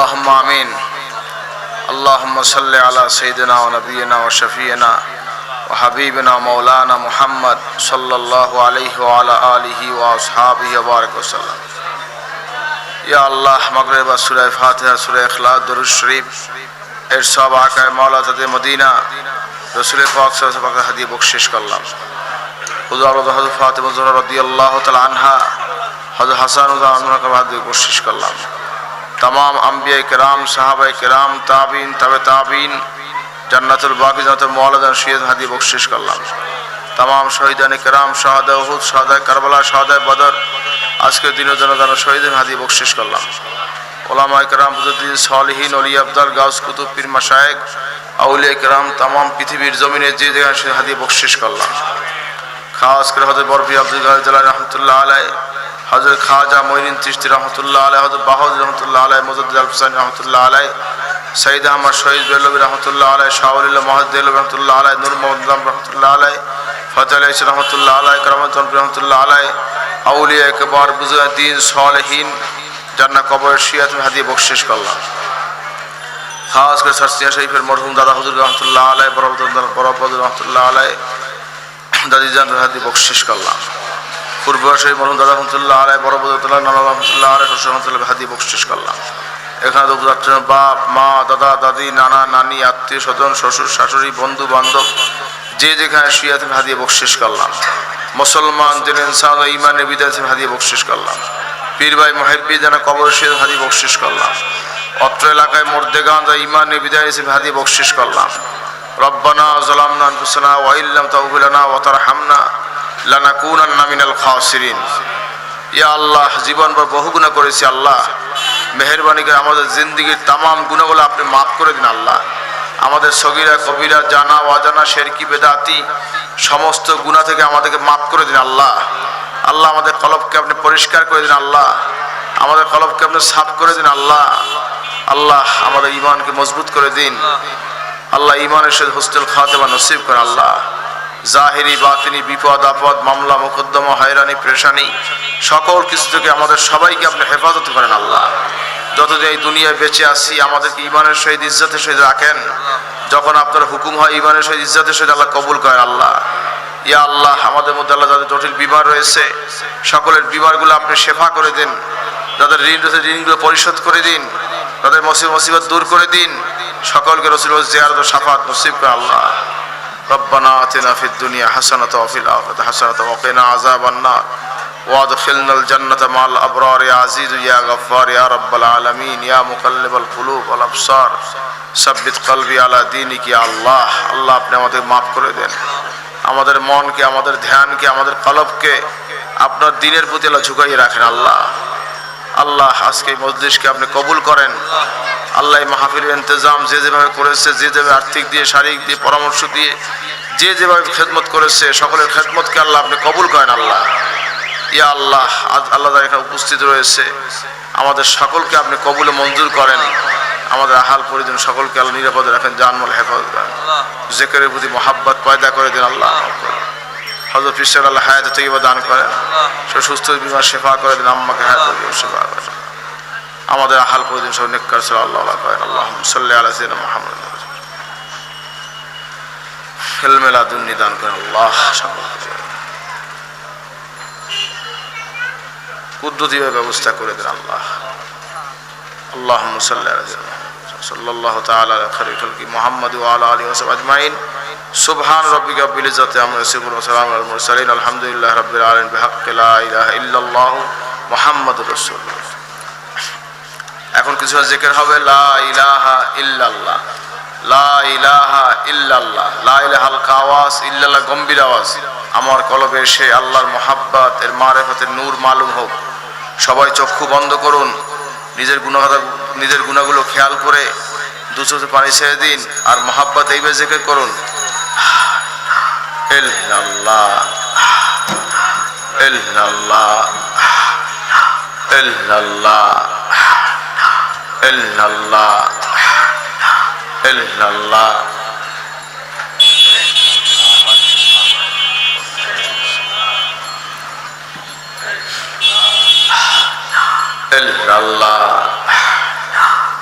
اللهم آمين اللهم صل على سيدنا ونبينا وشفينا وحبيبنا مولانا محمد صلى الله عليه وعلى آله وأصحابه وبارك وسلم या अल्लाह मगरिब सूरह फातिहा सूरह इखलास दुरूद शरीफ इरशाद आका मौला तदे मदीना रसूल पाक सल्लल्लाहु अलैहि वसल्लम हदीय बख्शिश करलाम हुजूर फातिमा ज़हरा रदियल्लाहु तआला अन्हा हज़रत हसन उज़ानुहा का हदीय बख्शिश करलाम तमाम अंबिया किराम सहाबा किराम ताबीन तबे ताबीन जन्नतुल बाकी जन्नतुल मौला शहीद हदीय बख्शिश करलाम तमाम शहीदान किराम शहादा उहुद शहादा करबला शहादा बदर आज के दिनों जन शहीद हादी बख्शिश करलाम उलमा किराम बुजुर्ग सालिहीन औलिया अफदल गाउस कुतुब पीर मशाइख औलिया किराम तमाम पृथ्वीर जमीने जे जगह हादी बख्शिश करलाम खास कर हजरत बरफी अब्दुल गाफर जिलानी रहमतुल्लाह अलैह हजरत ख्वाजा मोइनुद्दीन चिश्ती रहमतुल्लाह अलैह हजरत बाहुद्दीन रहमतुल्लाह अलैह मुजद्दिद अल हुसैन रहमतुल्लाह अलैह सईद अहमद शहीद बेलवी रहमतुल्लाह अलैह शाहुल महद रहमतुल्लाह अलैह नूर मोहम्मद रहमतुल्लाह अलैह फतेह अली रहमतुल्लाह अलैह करमत रहमतुल्लाह अलैह औलिया एकबार बुजुर्ग दीन सालिहीन जन्नत कब्र शियात में हदीय बख्शिश करलाम खास कर सरसिया शरीफेर मरहुम दादा हुजूर रहमतुल्लाह अलैह बरबद रहमतुल्लाह अलैह दादी जान हदीय बख्शिश करलाम पूर्व शरीफ मरहुम दादा रहमतुल्लाह अलैह बरबद नाना रहमतुल्लाह अलैह শ্বশুর रहमतुल्लाহ हदीय बख्शिश करलाम এখানে তো যাচ্ছেন বাপ মা দাদা দাদি নানা নানি আত্মীয় স্বজন শ্বশুর শাশুড়ি বন্ধু বান্ধব যে যেখানে শিয়াত में हदीय बख्शिश करलाम मुसलमान जिन इंसान ईमान विदाय से हदीय बख्शिश करलाम पीर भाई मुहिब्बी जना कब्र से हदीय बख्शिश करलाम अत्र इलाकाय मुर्देगान जा ईमान विदाय से हदीय बख्शिश करलाम रब्बाना ज़लमना अनफुसना व इल्लम तगफिर लना व तरहमना लनकुनन्ना मिनाल खासिरिन या अल्लाह जीवन भर बहु गुनाह करेছি আল্লাহ मेहरबानी করে আমাদের জিন্দেগীর तमाम গুনাহগুলো আপনি maaf করে দিন আল্লাহ আমাদের সগীরা কবিরা জানা অজানা শিরকি বেদাতি সমস্ত গুনাহ থেকে আমাদেরকে maaf করে দিন আল্লাহ আল্লাহ আমাদের কলবকে আপনি পরিষ্কার করে দিন আল্লাহ আমাদের কলবকে আপনি সাফ করে দিন আল্লাহ আল্লাহ আমাদের ঈমানকে মজবুত করে দিন আল্লাহ ঈমানের সাথে হুসনুল খাতিমা নসিব করেন আল্লাহ জাহিরি বাতিনি বিপদ আপদ মামলা মুকদ্দমা হয়রানি পেরেশানি সকল কিছু থেকে আমাদের সবাইকে আপনি হেফাজত করেন আল্লাহ যতদিন এই দুনিয়ায় বেঁচে আছি আমাদেরকে ঈমানের সহিত ইজ্জতের সহিত রাখেন যখন আপনার হুকুম হয় ঈমানের সহিত ইজ্জতের সহিত আল্লাহ কবুল করেন আল্লাহ ইয়া আল্লাহ আমাদের মধ্যে আল্লাহ যাদের জটিল বিমার রয়েছে সকলের বিমারগুলো আপনি শেফা করে দিন যাদের ঋণ রয়েছে ঋণগুলো পরিশোধ করে দিন তাদের মুসিবত দূর করে দিন সকলকে রাসূলের জিয়ারত ও শাফাত নসিব করেন আল্লাহ ربنا آتنا في الدنيا حسنة وفي الآخرة حسنة وقنا عذاب النار وادخلنا الجنة مع الأبرار يا عزيز يا غفار يا رب العالمين يا مقلب القلوب والأبصار ثبت قلبي على دينك يا الله আল্লাহ আপনি আমাদের maaf করে দেন আমাদের মনকে আমাদের ধ্যানকে আমাদের কলবকে আপনার দ্বীনের প্রতি আল্লাহ ঝুঁকাইয়ে রাখেন আল্লাহ আল্লাহ আজকে এই মজলিসকে আপনি কবুল করেন আল্লাহ এই মাহফিলের ইন্তজাম যে যেভাবে করেছে যে যেভাবে আর্থিক দিয়ে শারীরিক দিয়ে পরামর্শ দিয়ে যে যেভাবে খেদমত করেছে সকলের খেদমতকে আল্লাহ আপনি কবুল করেন আল্লাহ ইয়া আল্লাহ আল্লাহ যারা এখানে উপস্থিত রয়েছে আমাদের সকলকে আপনি কবুলে মঞ্জুর করেন আমাদের আহাল পরিজন সকলকে আল্লাহ নিরাপদে রাখেন জানমাল হেফাজত করেন জিকিরের প্রতি মহাব্বত পয়দা করে দিন আল্লাহ হযরত পীর আল্লাহ হায়াত তৈয়বা দান করেন সুস্থ বিমার শেফা করে দিন আম্মাকে হায়াত শেফা করেন আমাদের আহাল পরিজন সব নেককার সাল্লাল্লাহু আলাইহি ওয়া আল্লাহুম্মা সাল্লি আলা সাইয়্যিদিনা মুহাম্মদ ইলমে লাদুন্নি দান করেন আল্লাহ কুদরতীভাবে ব্যবস্থা করে দেন আল্লাহ আল্লাহুম্মা সাল্লি আলা সাইয়্যিদিনা সাল্লাল্লাহু তাআলা আলা খায়রিল খালকি মুহাম্মদ ওয়া আলা আলিহি ওয়া সাহবিহি আজমাইন সুবহান রাব্বিকা রাব্বিল ইজ্জাতি আম্মা ইয়াসিফুন ওয়া সালামুন আলাল মুরসালিন আলহামদুলিল্লাহি রাব্বিল আলামিন বিহাক্কি লা ইলাহা ইল্লাল্লাহু মুহাম্মাদুর রাসূলুল্লাহ এখন কিছু জিকির হবে লা ইলাহা ইল্লাল্লাহ লা ইলাহা ইল্লাল্লাহ লা ইলাহা হালকা আওয়াজ ইল্লাল্লাহ গম্ভীর আওয়াজ আমার কলবে সে আল্লাহর মোহাব্বত এর মারিফতের নূর মালুম হোক সবাই চক্ষু বন্ধ করুন নিজের গুনাহগুলো খেয়াল করে দু চোখে পানি ছেড়ে দিন আর মোহাব্বত এইভাবে জিকির করুন ইল্লাল্লাহ ইল্লাল্লাহ ইল্লাল্লাহ ইল্লাল্লাহ ইল্লাল্লাহ ইল্লাল্লাহ